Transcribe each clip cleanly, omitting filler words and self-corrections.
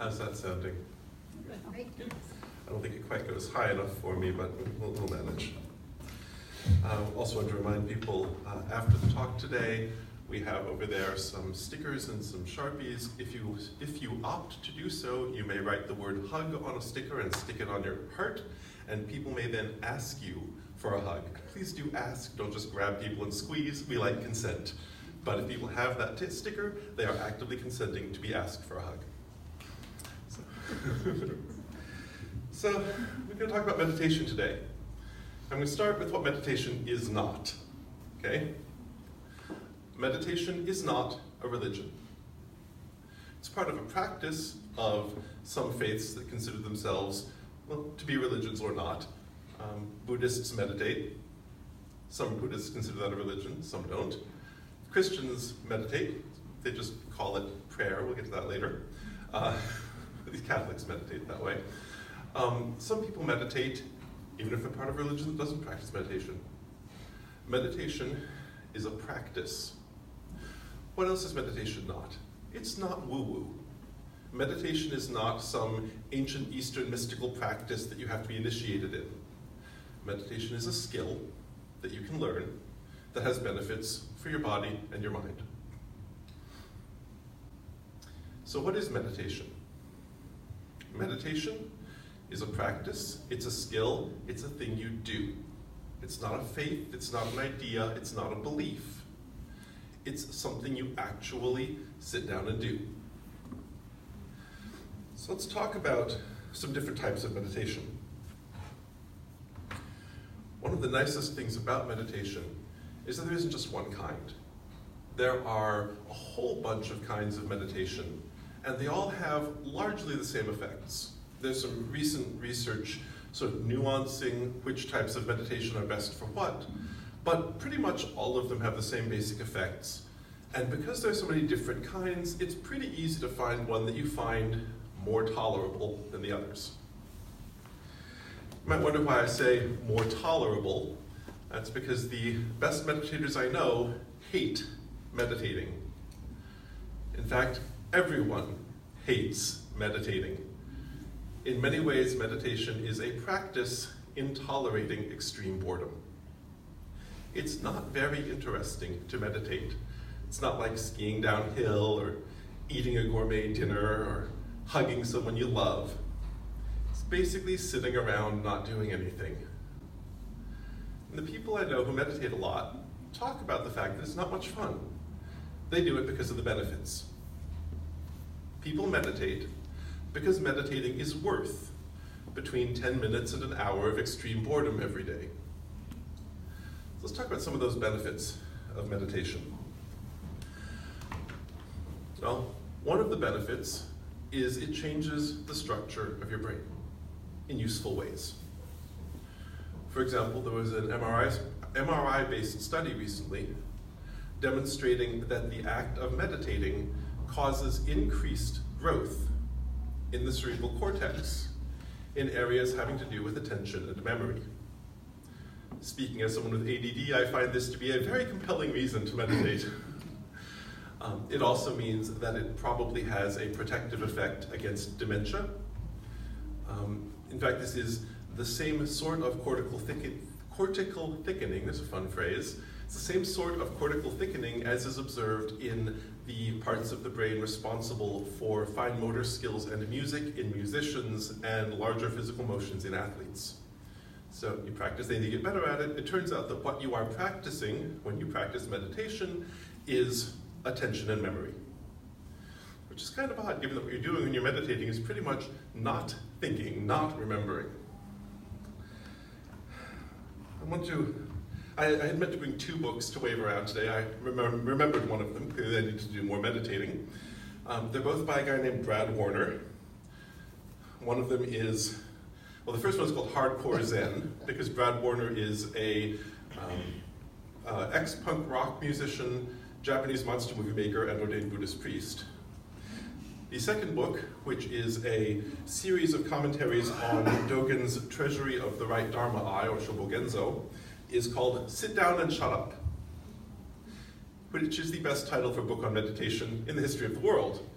How's that sounding? Great. I don't think it quite goes high enough for me, but we'll manage. Also want to remind people, after the talk today, we have over there some stickers and some Sharpies. If you opt to do so, you may write the word hug on a sticker and stick it on your heart, and people may then ask you for a hug. Please do ask, don't just grab people and squeeze. We like consent. But if people have that sticker, they are actively consenting to be asked for a hug. So we're going to talk about meditation today. I'm going to start with what meditation is not, okay? Meditation is not a religion. It's part of a practice of some faiths that consider themselves, well, to be religions or not. Buddhists meditate. Some Buddhists consider that a religion, some don't. Christians meditate. They just call it prayer. We'll get to that later. These Catholics meditate that way. Some people meditate even if they're part of a religion that doesn't practice meditation. Meditation is a practice. What else is meditation not? It's not woo-woo. Meditation is not some ancient Eastern mystical practice that you have to be initiated in. Meditation is a skill that you can learn that has benefits for your body and your mind. So what is meditation? Meditation is a practice, it's a skill, it's a thing you do. It's not a faith, it's not an idea, it's not a belief. It's something you actually sit down and do. So let's talk about some different types of meditation. One of the nicest things about meditation is that there isn't just one kind. There are a whole bunch of kinds of meditation, and they all have largely the same effects. There's some recent research sort of nuancing which types of meditation are best for what, but pretty much all of them have the same basic effects. And because there's so many different kinds, it's pretty easy to find one that you find more tolerable than the others. You might wonder why I say more tolerable. That's because the best meditators I know hate meditating. In fact, everyone hates meditating. In many ways, meditation is a practice in tolerating extreme boredom. It's not very interesting to meditate. It's not like skiing downhill or eating a gourmet dinner or hugging someone you love. It's basically sitting around not doing anything. And the people I know who meditate a lot talk about the fact that it's not much fun. They do it because of the benefits. People meditate because meditating is worth between 10 minutes and an hour of extreme boredom every day. So let's talk about some of those benefits of meditation. Well, one of the benefits is it changes the structure of your brain in useful ways. For example, there was an MRI-based study recently demonstrating that the act of meditating causes increased growth in the cerebral cortex in areas having to do with attention and memory. Speaking as someone with ADD, I find this to be a very compelling reason to meditate. It also means that it probably has a protective effect against dementia. In fact, this is the same sort of cortical thickening, that's a fun phrase. It's the same sort of cortical thickening as is observed in the parts of the brain responsible for fine motor skills and music in musicians and larger physical motions in athletes. So you practice, then you get better at it. It turns out that what you are practicing when you practice meditation is attention and memory, which is kind of odd given that what you're doing when you're meditating is pretty much not thinking, not remembering. I had meant to bring two books to wave around today. I remembered one of them, clearly I need to do more meditating. They're both by a guy named Brad Warner. One of them is, well, the first one is called Hardcore Zen, because Brad Warner is a ex-punk rock musician, Japanese monster movie maker, and ordained Buddhist priest. The second book, which is a series of commentaries on Dogen's Treasury of the Right Dharma Eye, or Shobogenzo, is called Sit Down and Shut Up, which is the best title for a book on meditation in the history of the world.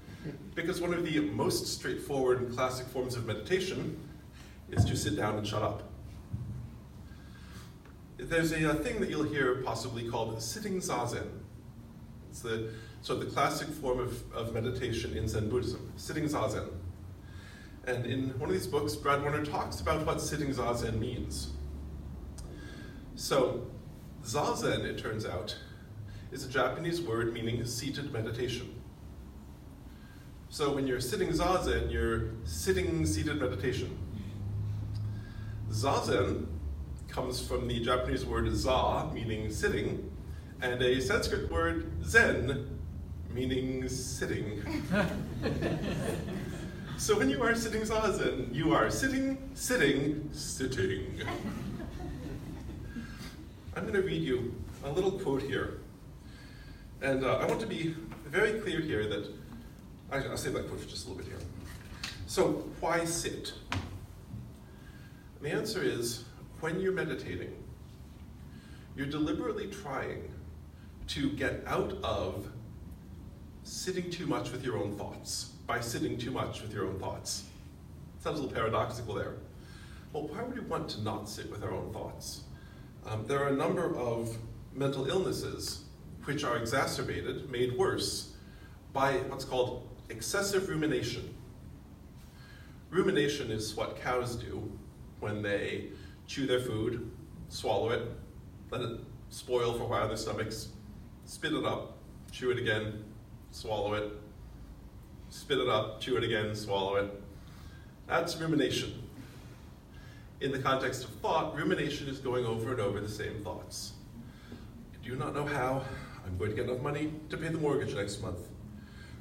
Because one of the most straightforward and classic forms of meditation is to sit down and shut up. There's a thing that you'll hear possibly called sitting zazen. It's the classic form of meditation in Zen Buddhism, sitting zazen. And in one of these books, Brad Warner talks about what sitting zazen means. So, zazen, it turns out, is a Japanese word meaning seated meditation. So when you're sitting zazen, you're sitting seated meditation. Zazen comes from the Japanese word za, meaning sitting, and a Sanskrit word zen, meaning sitting. So when you are sitting zazen, you are sitting, sitting, sitting. I'm going to read you a little quote here. And I want to be very clear here that, I'll save that quote for just a little bit here. So, why sit? The answer is, when you're meditating, you're deliberately trying to get out of sitting too much with your own thoughts, by sitting too much with your own thoughts. Sounds a little paradoxical there. Well, why would we want to not sit with our own thoughts? There are a number of mental illnesses which are exacerbated, made worse, by what's called excessive rumination. Rumination is what cows do when they chew their food, swallow it, let it spoil for a while in their stomachs, spit it up, chew it again, swallow it, spit it up, chew it again, swallow it. That's rumination. In the context of thought, rumination is going over and over the same thoughts. I do not know how I'm going to get enough money to pay the mortgage next month.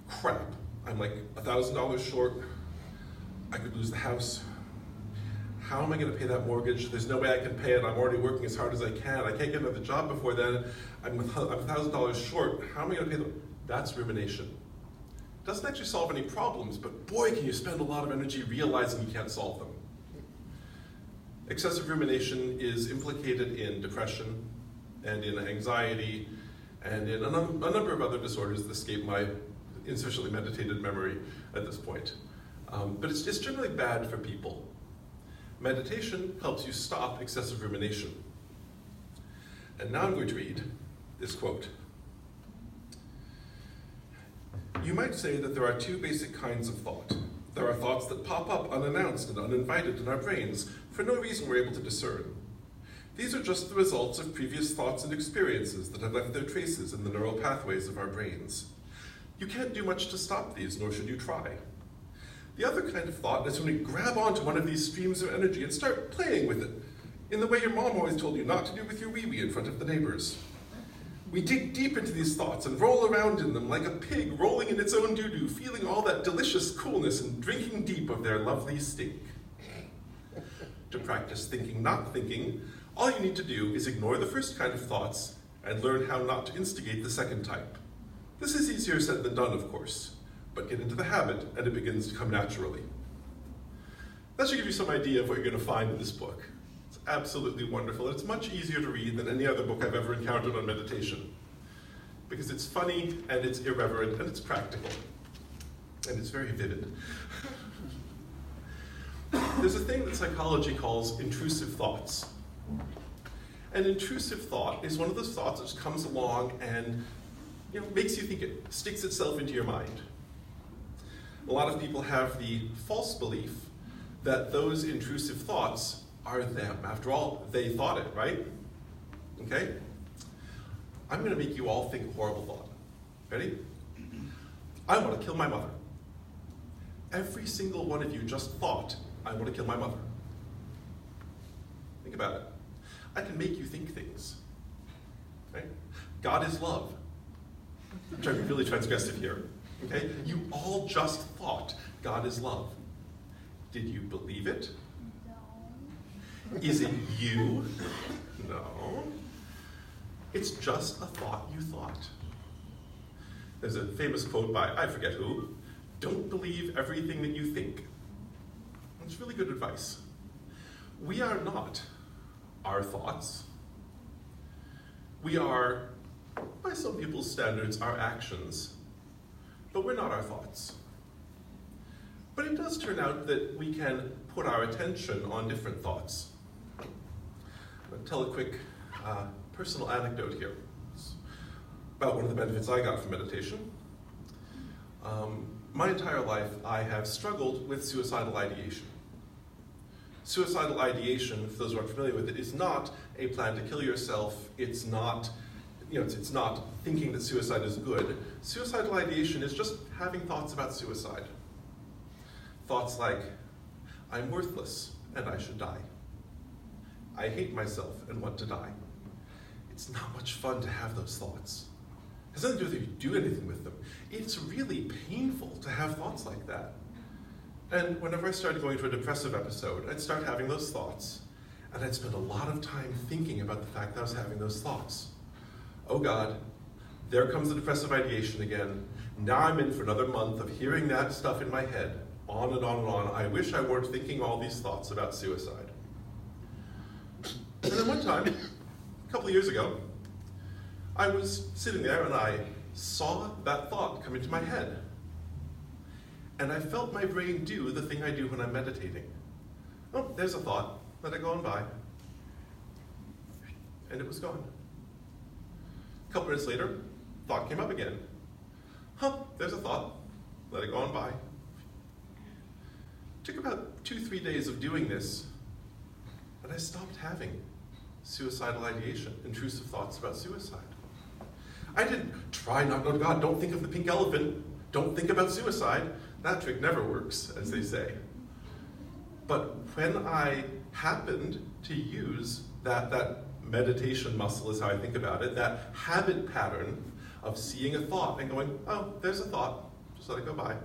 Crap, I'm like $1,000 short. I could lose the house. How am I going to pay that mortgage? There's no way I can pay it. I'm already working as hard as I can. I can't get another job before then. I'm $1,000 short. How am I going to pay them? That's rumination. It doesn't actually solve any problems, but boy, can you spend a lot of energy realizing you can't solve them. Excessive rumination is implicated in depression and in anxiety and in a number of other disorders that escape my insufficiently meditated memory at this point. But it's generally bad for people. Meditation helps you stop excessive rumination. And now I'm going to read this quote. You might say that there are two basic kinds of thought. There are thoughts that pop up unannounced and uninvited in our brains for no reason we're able to discern. These are just the results of previous thoughts and experiences that have left their traces in the neural pathways of our brains. You can't do much to stop these, nor should you try. The other kind of thought is when we grab onto one of these streams of energy and start playing with it, in the way your mom always told you not to do with your wee-wee in front of the neighbors. We dig deep into these thoughts and roll around in them like a pig rolling in its own doo-doo, feeling all that delicious coolness and drinking deep of their lovely stink. To practice thinking not thinking, all you need to do is ignore the first kind of thoughts and learn how not to instigate the second type. This is easier said than done, of course, but get into the habit and it begins to come naturally. That should give you some idea of what you're going to find in this book. It's absolutely wonderful. It's much easier to read than any other book I've ever encountered on meditation, because it's funny and it's irreverent and it's practical and it's very vivid. There's a thing that psychology calls intrusive thoughts. And intrusive thought is one of those thoughts that comes along and makes you think it, sticks itself into your mind. A lot of people have the false belief that those intrusive thoughts are them. After all, they thought it, right? Okay? I'm going to make you all think a horrible thought. Ready? I want to kill my mother. Every single one of you just thought, I want to kill my mother. Think about it. I can make you think things. Right? God is love. I'm trying to be really transgressive here. Okay? You all just thought God is love. Did you believe it? No. Is it you? No. It's just a thought you thought. There's a famous quote by, I forget who, don't believe everything that you think. It's really good advice. We are not our thoughts. We are, by some people's standards, our actions, but we're not our thoughts. But it does turn out that we can put our attention on different thoughts. I'm going to tell a quick personal anecdote here. It's about one of the benefits I got from meditation. My entire life, I have struggled with suicidal ideation. Suicidal ideation, for those who aren't familiar with it, is not a plan to kill yourself. It's not, it's not thinking that suicide is good. Suicidal ideation is just having thoughts about suicide. Thoughts like, I'm worthless and I should die. I hate myself and want to die. It's not much fun to have those thoughts. It has nothing to do with if you do anything with them. It's really painful to have thoughts like that. And whenever I started going through a depressive episode, I'd start having those thoughts, and I'd spend a lot of time thinking about the fact that I was having those thoughts. Oh God, there comes the depressive ideation again. Now I'm in for another month of hearing that stuff in my head, on and on and on. I wish I weren't thinking all these thoughts about suicide. And then one time, a couple of years ago, I was sitting there and I saw that thought come into my head. And I felt my brain do the thing I do when I'm meditating. Oh, there's a thought. Let it go on by. And it was gone. A couple minutes later, thought came up again. There's a thought. Let it go on by. It took about 2-3 days of doing this, and I stopped having suicidal ideation, intrusive thoughts about suicide. I didn't try not, oh God, don't think of the pink elephant, don't think about suicide. That trick never works, as they say. But when I happened to use that meditation muscle is how I think about it, that habit pattern of seeing a thought and going, oh, there's a thought, just let it go by.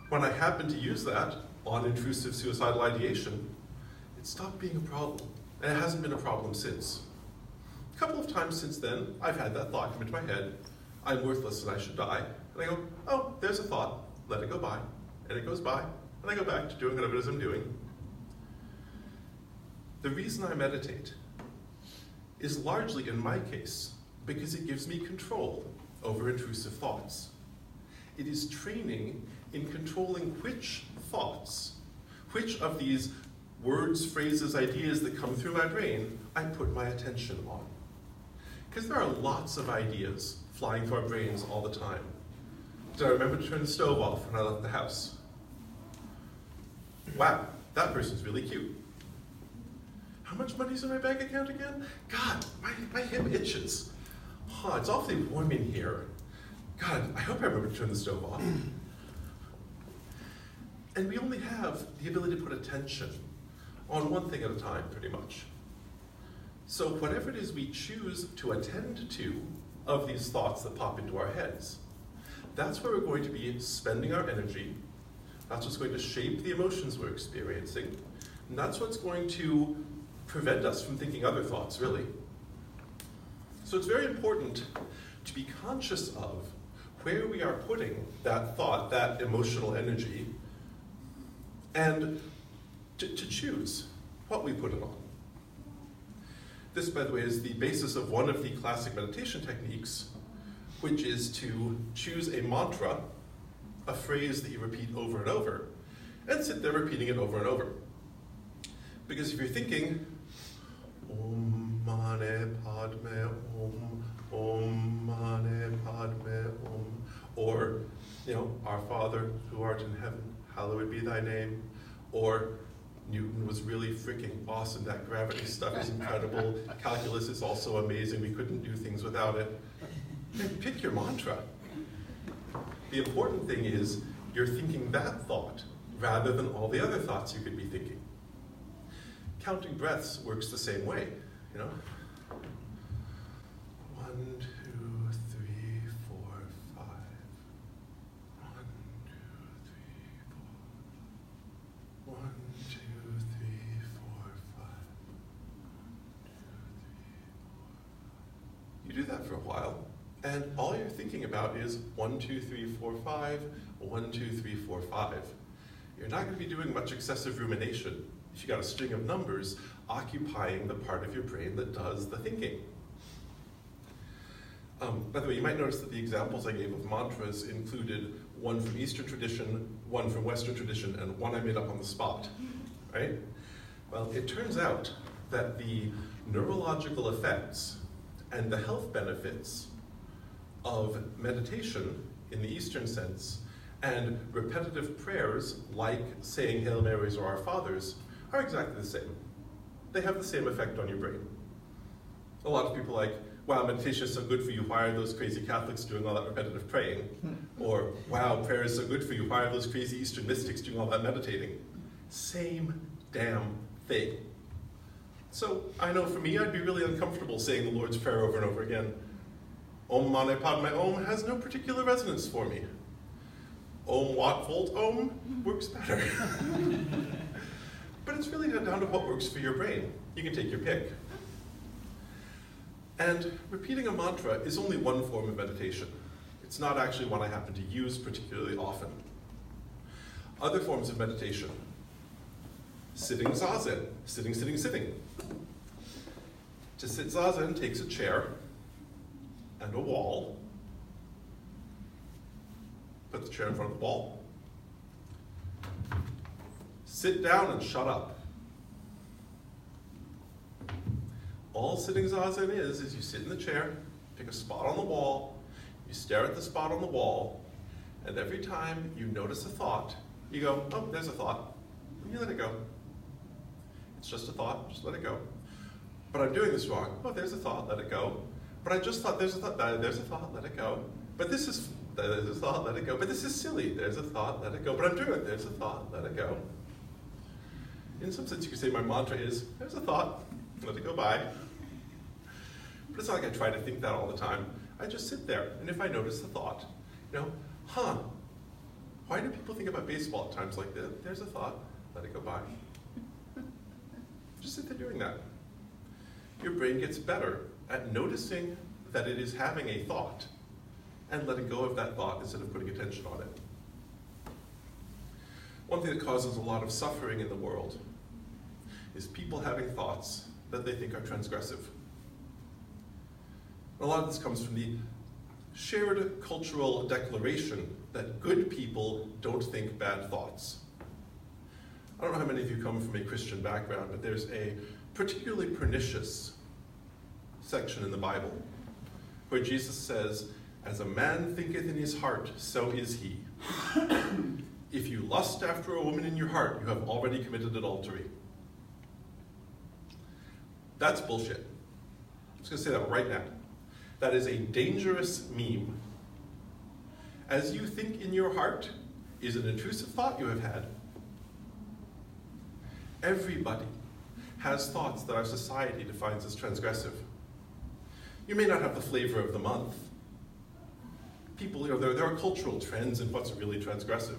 When I happened to use that on intrusive suicidal ideation, it stopped being a problem. And it hasn't been a problem since. A couple of times since then, I've had that thought come into my head, I'm worthless and I should die. And I go, oh, there's a thought, let it go by. And it goes by, and I go back to doing whatever it is I'm doing. The reason I meditate is largely, in my case, because it gives me control over intrusive thoughts. It is training in controlling which thoughts, which of these words, phrases, ideas that come through my brain, I put my attention on. Because there are lots of ideas flying through our brains all the time. Did I remember to turn the stove off when I left the house? Wow, that person's really cute. How much money's in my bank account again? God, my hip itches. It's awfully warm in here. God, I hope I remember to turn the stove off. And we only have the ability to put attention on one thing at a time, pretty much. So whatever it is we choose to attend to of these thoughts that pop into our heads, that's where we're going to be spending our energy. That's what's going to shape the emotions we're experiencing. And that's what's going to prevent us from thinking other thoughts, really. So it's very important to be conscious of where we are putting that thought, that emotional energy, and to choose what we put it on. This, by the way, is the basis of one of the classic meditation techniques, which is to choose a mantra, a phrase that you repeat over and over, and sit there repeating it over and over. Because if you're thinking, Om Mane Padme Om, Om Mane Padme Om, or, Our Father who art in heaven, hallowed be thy name, or Newton was really freaking awesome, that gravity stuff is incredible, calculus is also amazing, we couldn't do things without it. Pick your mantra. The important thing is you're thinking that thought rather than all the other thoughts you could be thinking. Counting breaths works the same way, 1, 2, 3, 4, 5. 1, 2, 3, 4. 1, 2, 3, 4, 5. 1, 2, 3, 4. You do that for a while, and all you're thinking about is 1, 2, 3, 4, 5, 1, 2, 3, 4, 5. You're not going to be doing much excessive rumination if you got a string of numbers occupying the part of your brain that does the thinking. By the way, you might notice that the examples I gave of mantras included one from Eastern tradition, one from Western tradition, and one I made up on the spot, right? Well, it turns out that the neurological effects and the health benefits of meditation in the Eastern sense and repetitive prayers like saying Hail Marys or Our Fathers are exactly the same. They have the same effect on your brain. A lot of people are like, wow, meditation is so good for you, why are those crazy Catholics doing all that repetitive praying? Or, wow, prayer is so good for you, why are those crazy Eastern mystics doing all that meditating? Same damn thing. So I know for me, I'd be really uncomfortable saying the Lord's Prayer over and over again. Om Mane Padme Om has no particular resonance for me. Om Watt Volt Om works better. But it's really down to what works for your brain. You can take your pick. And repeating a mantra is only one form of meditation. It's not actually one I happen to use particularly often. Other forms of meditation. Sitting zazen, sitting, sitting, sitting. To sit zazen takes a chair and a wall. Put the chair in front of the wall. Sit down and shut up. All sitting zazen is you sit in the chair, pick a spot on the wall, you stare at the spot on the wall, and every time you notice a thought, you go, oh, there's a thought, and you let it go. It's just a thought, just let it go. But I'm doing this wrong. Oh, there's a thought, let it go. But I just thought there's a thought, let it go. But there's a thought, let it go. But this is silly, there's a thought, let it go. But I'm doing it, there's a thought, let it go. In some sense, you could say my mantra is, there's a thought, let it go by. But it's not like I try to think that all the time. I just sit there, and if I notice the thought, why do people think about baseball at times like this? There's a thought, let it go by. Just sit there doing that. Your brain gets better at noticing that it is having a thought and letting go of that thought instead of putting attention on it. One thing that causes a lot of suffering in the world is people having thoughts that they think are transgressive. A lot of this comes from the shared cultural declaration that good people don't think bad thoughts. I don't know how many of you come from a Christian background, but there's a particularly pernicious section in the Bible where Jesus says, as a man thinketh in his heart, so is he. If you lust after a woman in your heart, you have already committed adultery. That's bullshit. I'm just going to say that right now. That is a dangerous meme. As you think in your heart is an intrusive thought you have had. Everybody has thoughts that our society defines as transgressive. You may not have the flavor of the month. People, there are cultural trends in what's really transgressive.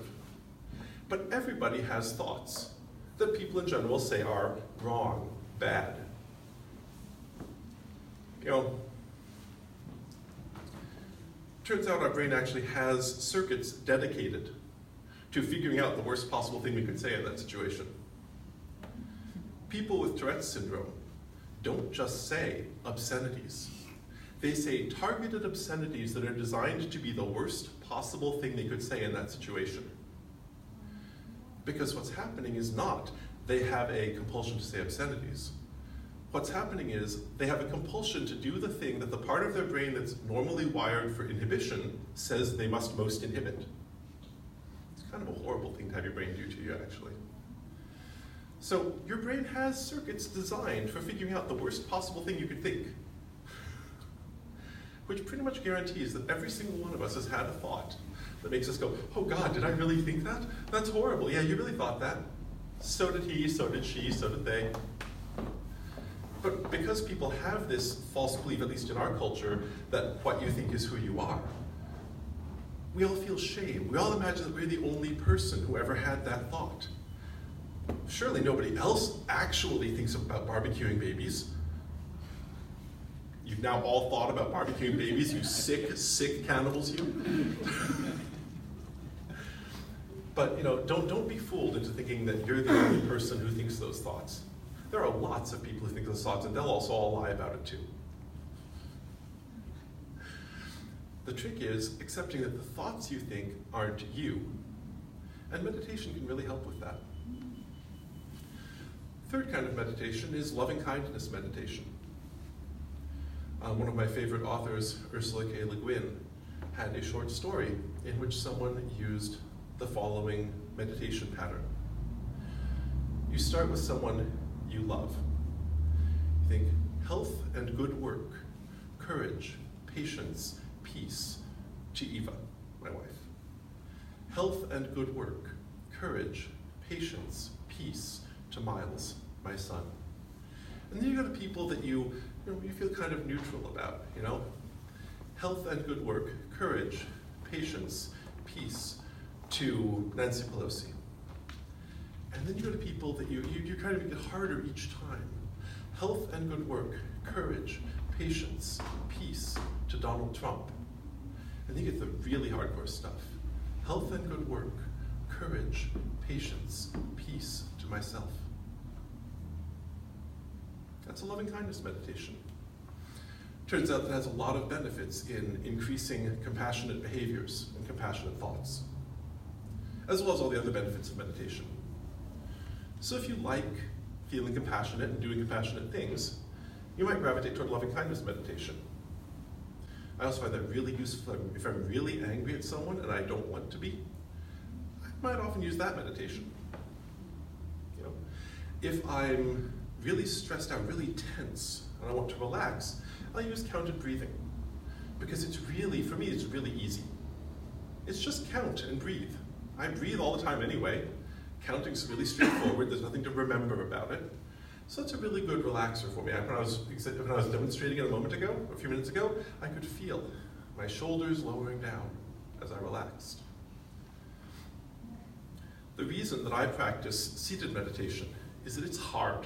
But everybody has thoughts that people in general say are wrong, bad. Turns out our brain actually has circuits dedicated to figuring out the worst possible thing we could say in that situation. People with Tourette's syndrome don't just say obscenities. They say targeted obscenities that are designed to be the worst possible thing they could say in that situation. Because what's happening is not they have a compulsion to say obscenities. What's happening is they have a compulsion to do the thing that the part of their brain that's normally wired for inhibition says they must most inhibit. It's kind of a horrible thing to have your brain do to you, actually. So your brain has circuits designed for figuring out the worst possible thing you could think, which pretty much guarantees that every single one of us has had a thought that makes us go, oh God, did I really think that? That's horrible. Yeah, you really thought that. So did he, so did she, so did they. But because people have this false belief, at least in our culture, that what you think is who you are, we all feel shame. We all imagine that we're the only person who ever had that thought. Surely nobody else actually thinks about barbecuing babies. You've now all thought about barbecuing babies, you sick, sick cannibals, you. But don't be fooled into thinking that you're the only person who thinks those thoughts. There are lots of people who think those thoughts, and they'll also all lie about it too. The trick is accepting that the thoughts you think aren't you. And meditation can really help with that. Third kind of meditation is loving-kindness meditation. One of my favorite authors, Ursula K. Le Guin, had a short story in which someone used the following meditation pattern. You start with someone you love. You think, health and good work, courage, patience, peace, to Eva, my wife. Health and good work, courage, patience, peace, to Miles, my son. And then you go to people that you feel kind of neutral about, Health and good work, courage, patience, peace, to Nancy Pelosi. And then you go to people that you kind of make it harder each time. Health and good work, courage, patience, peace, to Donald Trump. And then you get the really hardcore stuff. Health and good work, courage, patience, peace, to myself. That's a loving-kindness meditation. Turns out that has a lot of benefits in increasing compassionate behaviors and compassionate thoughts, as well as all the other benefits of meditation. So if you like feeling compassionate and doing compassionate things, you might gravitate toward loving-kindness meditation. I also find that really useful if I'm really angry at someone and I don't want to be. I might often use that meditation. If I'm really stressed out, really tense, and I want to relax, I'll use counted breathing. Because for me, it's really easy. It's just count and breathe. I breathe all the time anyway. Counting's really straightforward, there's nothing to remember about it. So it's a really good relaxer for me. When I was demonstrating it a few minutes ago, I could feel my shoulders lowering down as I relaxed. The reason that I practice seated meditation is that it's hard.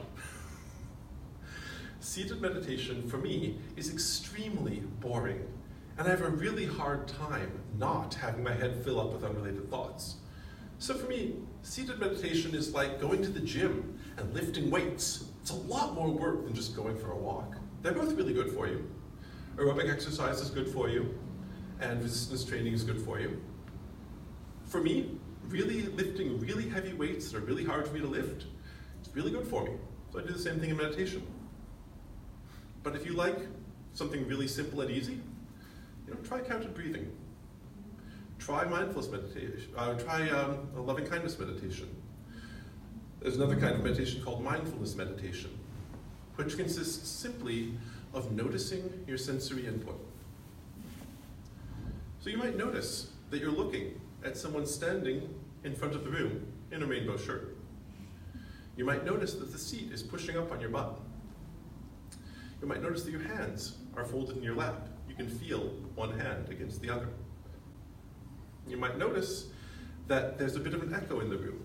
Seated meditation, for me, is extremely boring, and I have a really hard time not having my head fill up with unrelated thoughts. So for me, seated meditation is like going to the gym and lifting weights. It's a lot more work than just going for a walk. They're both really good for you. Aerobic exercise is good for you, and resistance training is good for you. For me, really lifting really heavy weights that are really hard for me to lift, it's really good for me. So I do the same thing in meditation. But if you like something really simple and easy, try counted breathing. Try mindfulness meditation. Try a loving-kindness meditation. There's another kind of meditation called mindfulness meditation, which consists simply of noticing your sensory input. So you might notice that you're looking at someone standing in front of the room in a rainbow shirt. You might notice that the seat is pushing up on your butt. You might notice that your hands are folded in your lap. You can feel one hand against the other. You might notice that there's a bit of an echo in the room.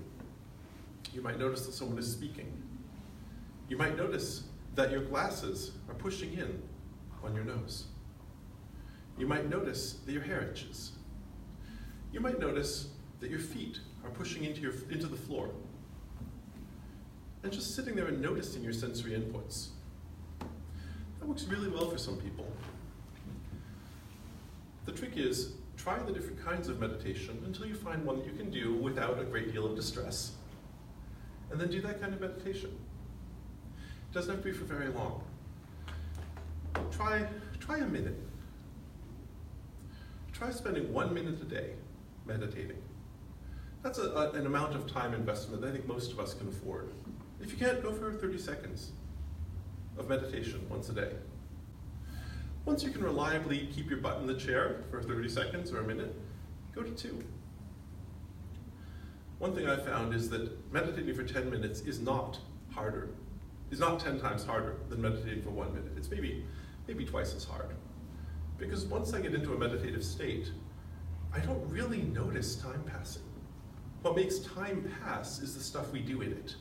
You might notice that someone is speaking. You might notice that your glasses are pushing in on your nose. You might notice that your hair itches. You might notice that your feet are pushing into the floor. And just sitting there and noticing your sensory inputs. That works really well for some people. The trick is, try the different kinds of meditation until you find one that you can do without a great deal of distress. And then do that kind of meditation. It doesn't have to be for very long. Try a minute. Try spending 1 minute a day meditating. That's an amount of time investment that I think most of us can afford. If you can't, go for 30 seconds of meditation once a day. Once you can reliably keep your butt in the chair for 30 seconds or a minute, go to 2. One thing I found is that meditating for 10 minutes is not 10 times harder than meditating for 1 minute. It's maybe twice as hard. Because once I get into a meditative state, I don't really notice time passing. What makes time pass is the stuff we do in it.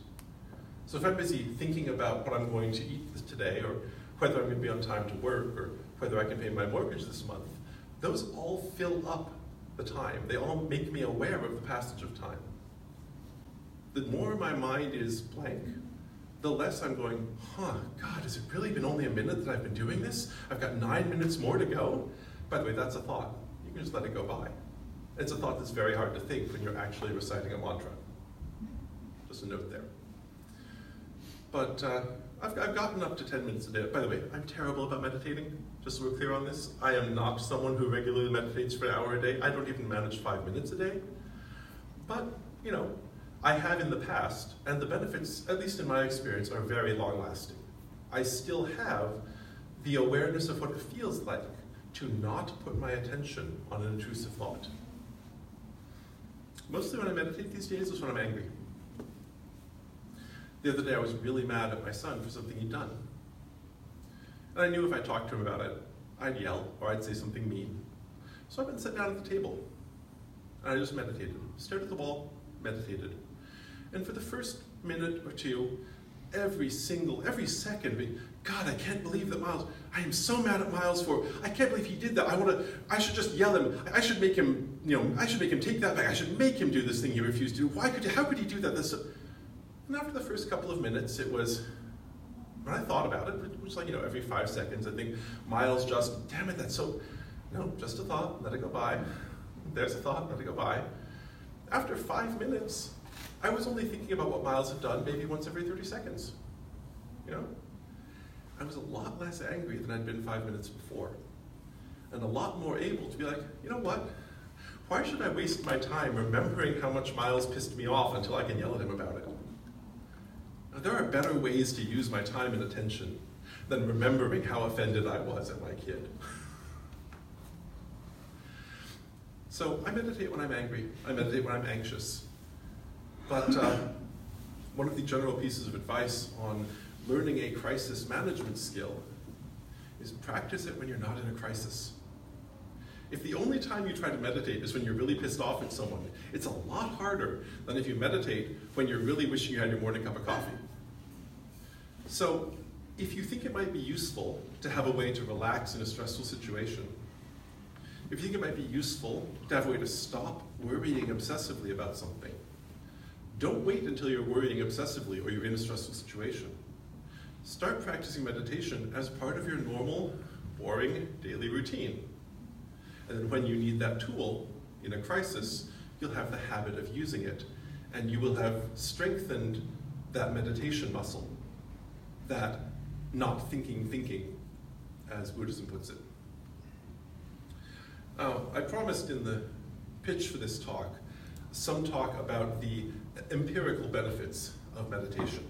So if I'm busy thinking about what I'm going to eat today, or whether I'm going to be on time to work, or whether I can pay my mortgage this month, those all fill up the time. They all make me aware of the passage of time. The more my mind is blank, the less I'm going, God, has it really been only a minute that I've been doing this? I've got 9 minutes more to go. By the way, that's a thought. You can just let it go by. It's a thought that's very hard to think when you're actually reciting a mantra. Just a note there. But I've gotten up to 10 minutes a day. By the way, I'm terrible about meditating, just so we're clear on this. I am not someone who regularly meditates for an hour a day. I don't even manage 5 minutes a day. But, you know, I have in the past, and the benefits, at least in my experience, are very long-lasting. I still have the awareness of what it feels like to not put my attention on an intrusive thought. Mostly when I meditate these days is when I'm angry. The other day I was really mad at my son for something he'd done. And I knew if I talked to him about it, I'd yell or I'd say something mean. So I went and sat down at the table. And I just meditated. Stared at the wall, meditated. And for the first minute or two, every second, God, I can't believe that Miles, I am so mad at Miles I can't believe he did that. I should just yell him. I should make him, I should make him take that back. I should make him do this thing he refused to do. How could he do that? And after the first couple of minutes, it was, when I thought about it, it was like, every 5 seconds, I think, Miles just, damn it, that's so, no, just a thought, let it go by. There's a thought, let it go by. After 5 minutes, I was only thinking about what Miles had done maybe once every 30 seconds. I was a lot less angry than I'd been 5 minutes before. And a lot more able to be like, you know what? Why should I waste my time remembering how much Miles pissed me off until I can yell at him about it? Now, there are better ways to use my time and attention than remembering how offended I was at my kid. So I meditate when I'm angry. I meditate when I'm anxious. But one of the general pieces of advice on learning a crisis management skill is practice it when you're not in a crisis. If the only time you try to meditate is when you're really pissed off at someone, it's a lot harder than if you meditate when you're really wishing you had your morning cup of coffee. So if you think it might be useful to have a way to relax in a stressful situation, if you think it might be useful to have a way to stop worrying obsessively about something, don't wait until you're worrying obsessively or you're in a stressful situation. Start practicing meditation as part of your normal, boring daily routine. And then when you need that tool in a crisis, you'll have the habit of using it, and you will have strengthened that meditation muscle, that not thinking, as Buddhism puts it. I promised in the pitch for this talk some talk about the empirical benefits of meditation.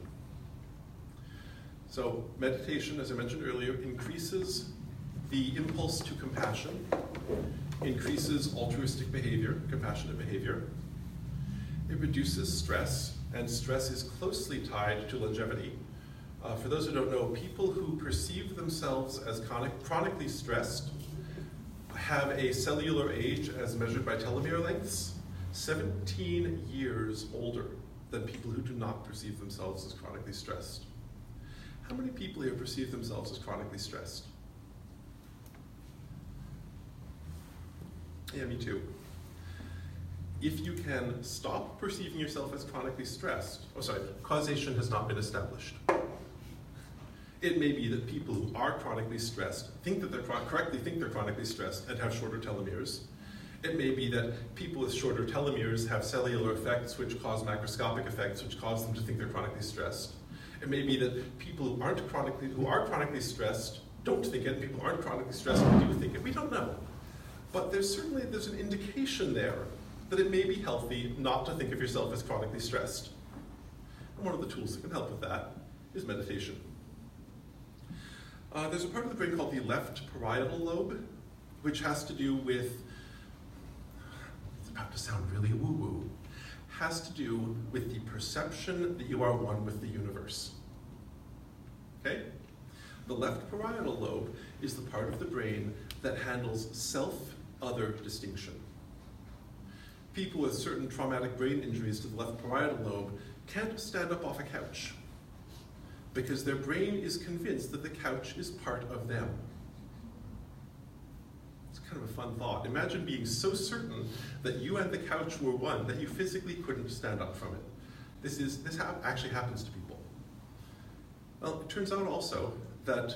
So meditation, as I mentioned earlier, increases the impulse to compassion, increases altruistic behavior, compassionate behavior. It reduces stress, and stress is closely tied to longevity. For those who don't know, people who perceive themselves as chronically stressed have a cellular age, as measured by telomere lengths, 17 years older than people who do not perceive themselves as chronically stressed. How many people here perceive themselves as chronically stressed? Yeah, me too. If you can stop perceiving yourself as chronically stressed, causation has not been established. It may be that people who are chronically stressed correctly think they're chronically stressed and have shorter telomeres. It may be that people with shorter telomeres have cellular effects which cause macroscopic effects which cause them to think they're chronically stressed. It may be that people who are chronically stressed don't think it, and people who aren't chronically stressed do think it. We don't know. But there's an indication there that it may be healthy not to think of yourself as chronically stressed. And one of the tools that can help with that is meditation. There's a part of the brain called the left parietal lobe, which has to do with, it's about to sound really woo-woo, has to do with the perception that you are one with the universe. Okay? The left parietal lobe is the part of the brain that handles self-other distinction. People with certain traumatic brain injuries to the left parietal lobe can't stand up off a couch because their brain is convinced that the couch is part of them. It's kind of a fun thought. Imagine being so certain that you and the couch were one that you physically couldn't stand up from it. This actually happens to people. Well, it turns out also that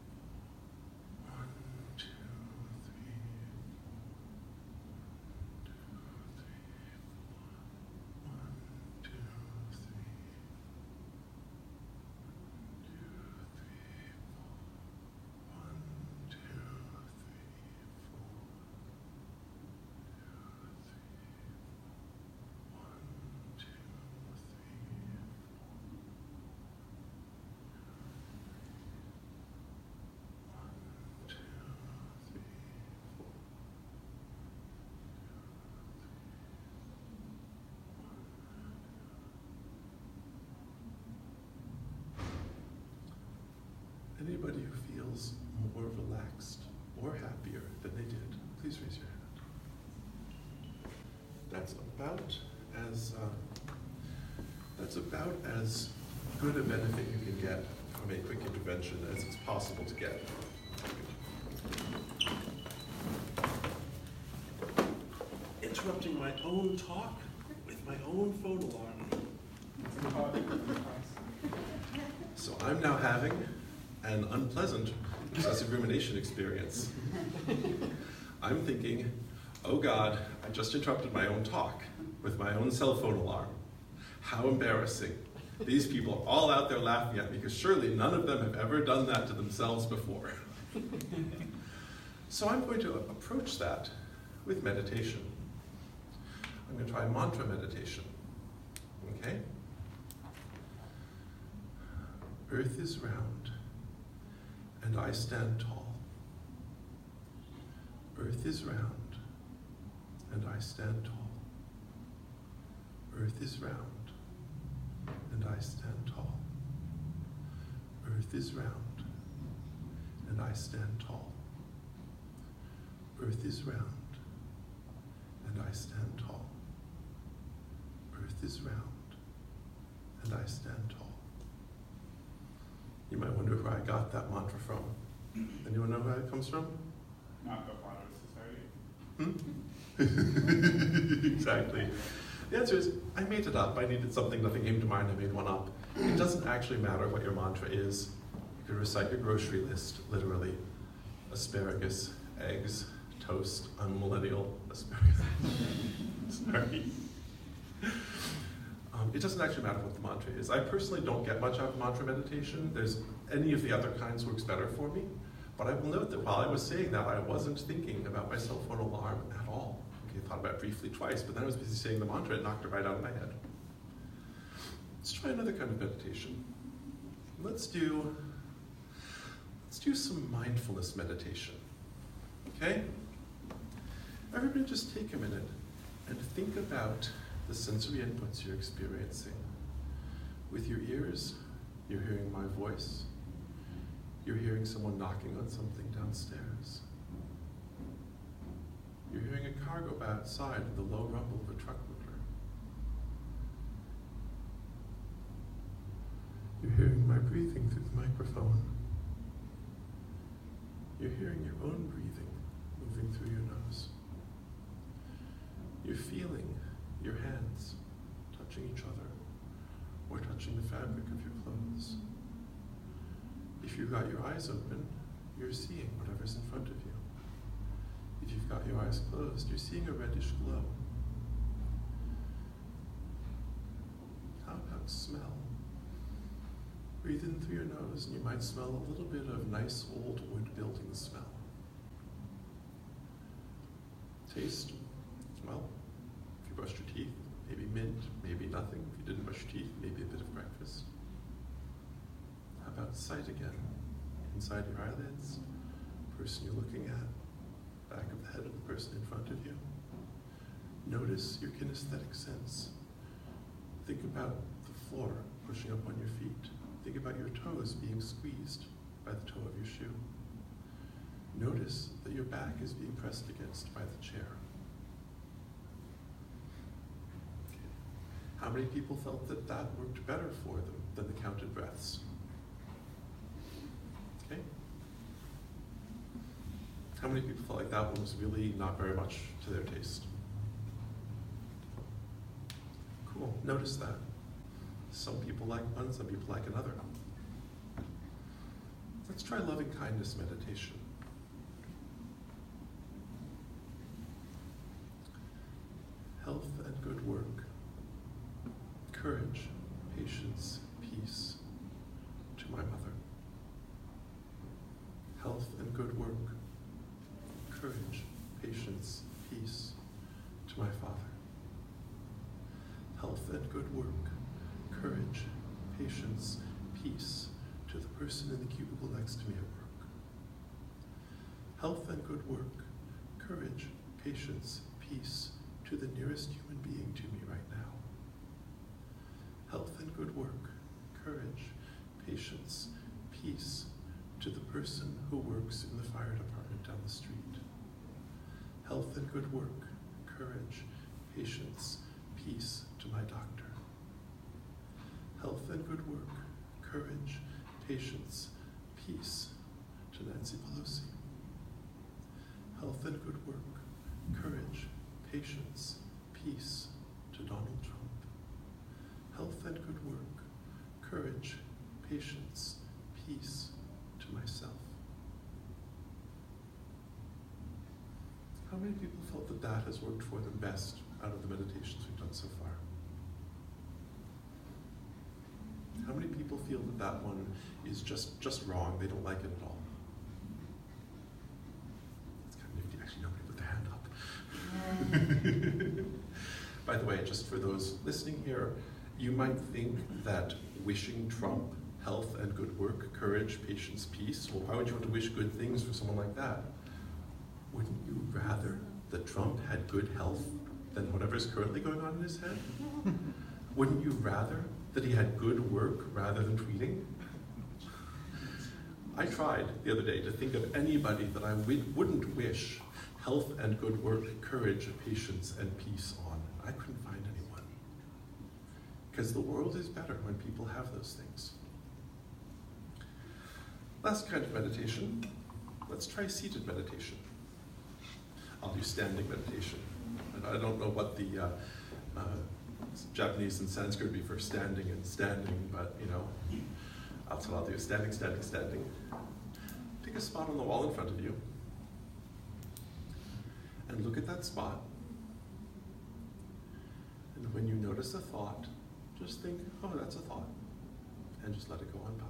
Anybody who feels more relaxed or happier than they did, please raise your hand. That's about as good a benefit you can get from a quick intervention as it's possible to get. Interrupting my own talk with my own phone alarm. So I'm now having an unpleasant obsessive rumination experience. I'm thinking, oh God, I just interrupted my own talk with my own cell phone alarm. How embarrassing. These people are all out there laughing at me because surely none of them have ever done that to themselves before. So I'm going to approach that with meditation. I'm going to try mantra meditation. Okay? Earth is round, and I stand tall. Earth is round, and I stand tall. Earth is round, and I stand tall. Earth is round, and I stand tall. Earth is round, and I stand tall. Earth is round, and I stand tall. You might wonder where I got that mantra from. Anyone know where it comes from? Not the Father Society. Exactly. The answer is, I made it up. I needed something, nothing came to mind, I made one up. It doesn't actually matter what your mantra is. You could recite your grocery list, literally. Asparagus, eggs, toast, unmillennial asparagus. Sorry. It doesn't actually matter what the mantra is. I personally don't get much out of mantra meditation. Any of the other kinds works better for me. But I will note that while I was saying that, I wasn't thinking about my cell phone alarm at all. Okay, I thought about it briefly twice, but then I was busy saying the mantra, it knocked it right out of my head. Let's try another kind of meditation. Let's do some mindfulness meditation. Okay? Everybody just take a minute and think about the sensory inputs you're experiencing. With your ears, you're hearing my voice. You're hearing someone knocking on something downstairs. You're hearing a car go by outside and the low rumble of a truck motor. You're hearing my breathing through the microphone. You're hearing your own breathing moving through your nose. You're feeling your hands touching each other or touching the fabric of your clothes. If you've got your eyes open, you're seeing whatever's in front of you. If you've got your eyes closed, you're seeing a reddish glow. How about smell? Breathe in through your nose and you might smell a little bit of nice old wood building smell. Taste, well, if you brushed your teeth, maybe mint, maybe nothing. If you didn't brush your teeth, maybe a bit of breakfast. How about sight again? Inside your eyelids, person you're looking at, back of the head of the person in front of you. Notice your kinesthetic sense. Think about the floor pushing up on your feet. Think about your toes being squeezed by the toe of your shoe. Notice that your back is being pressed against by the chair. Okay. How many people felt that that worked better for them than the counted breaths? Okay. How many people felt like that one was really not very much to their taste? Cool, notice that. Some people like one, some people like another. Let's try loving kindness meditation. Health and good work, courage, patience, peace, to my mother. Health and good work, courage, patience, peace, to my father. Health and good work, courage, patience, peace, to the person in the cubicle next to me at work. Health and good work, courage, patience, peace, to the nearest human being to me right now. Health and good work, courage, patience, peace, to the person who works in the fire department down the street. Health and good work, courage, patience, peace, to my doctor. Health and good work, courage, patience, peace, to Nancy Pelosi. Health and good work, courage, patience, peace, to Donald Trump. Health and good work, courage, patience, peace, to myself. How many people felt that that has worked for them best out of the meditations we've done so far? How many people feel that that one is just wrong, they don't like it at all? It's kind of nifty, actually nobody put their hand up. By the way, just for those listening here, you might think that wishing Trump health and good work, courage, patience, peace, well, why would you want to wish good things for someone like that? Wouldn't you rather that Trump had good health than whatever's currently going on in his head? Wouldn't you rather that he had good work rather than tweeting? I tried the other day to think of anybody that I wouldn't wish health and good work, courage, patience, and peace on. I couldn't find anyone. Because the world is better when people have those things. Last kind of meditation, let's try seated meditation. I'll do standing meditation. And I don't know what the Japanese and Sanskrit would be for standing and standing, but you know, that's what I'll do, standing, standing, standing. Take a spot on the wall in front of you and look at that spot. And when you notice a thought, just think, oh, that's a thought, and just let it go on by.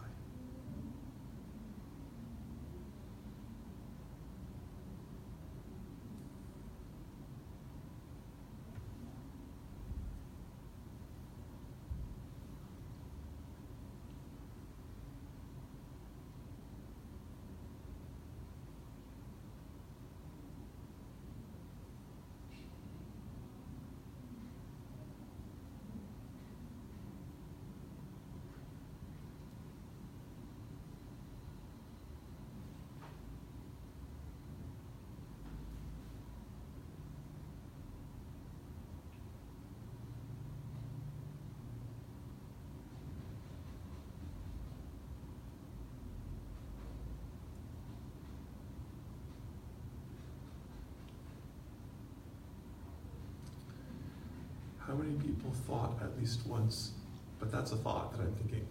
How many people thought at least once, but that's a thought that I'm thinking?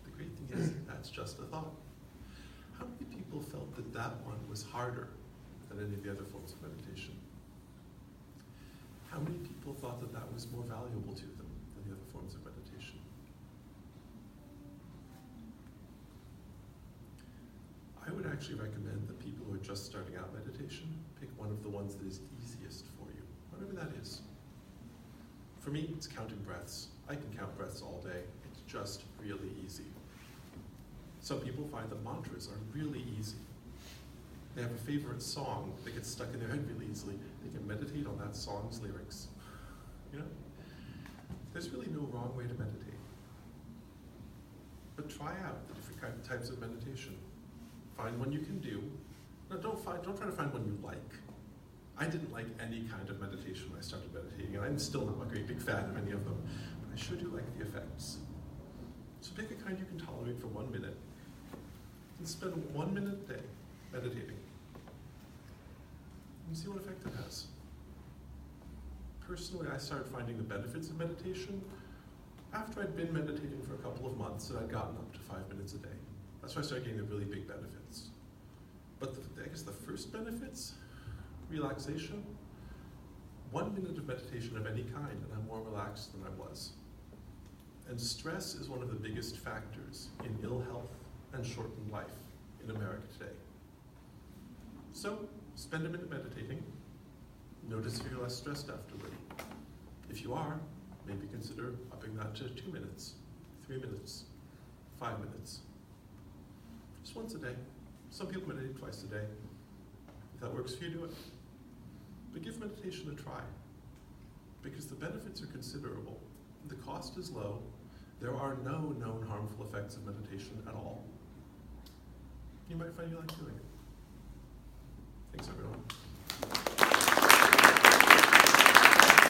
The great thing is, that's just a thought. How many people felt that that one was harder than any of the other forms of meditation? How many people thought that that was more valuable to them than the other forms of meditation? I would actually recommend that people who are just starting out meditation pick one of the ones that is easiest for you, whatever that is. For me, it's counting breaths. I can count breaths all day. It's just really easy. Some people find that mantras are really easy. They have a favorite song that gets stuck in their head really easily. They can meditate on that song's lyrics. You know? There's really no wrong way to meditate. But try out the different types of meditation. Find one you can do. No, don't try to find one you like. I didn't like any kind of meditation when I started meditating, and I'm still not a great big fan of any of them, but I sure do like the effects. So pick a kind you can tolerate for 1 minute, and spend 1 minute a day meditating, and see what effect it has. Personally, I started finding the benefits of meditation after I'd been meditating for a couple of months and I'd gotten up to 5 minutes a day. That's why I started getting the really big benefits. But I guess the first benefits, relaxation, 1 minute of meditation of any kind, and I'm more relaxed than I was. And stress is one of the biggest factors in ill health and shortened life in America today. So, spend a minute meditating. Notice if you're less stressed afterward. If you are, maybe consider upping that to 2 minutes, 3 minutes, 5 minutes. Just once a day. Some people meditate twice a day. If that works for you, do it. But give meditation a try, because the benefits are considerable. The cost is low. There are no known harmful effects of meditation at all. You might find you like doing it. Thanks, everyone.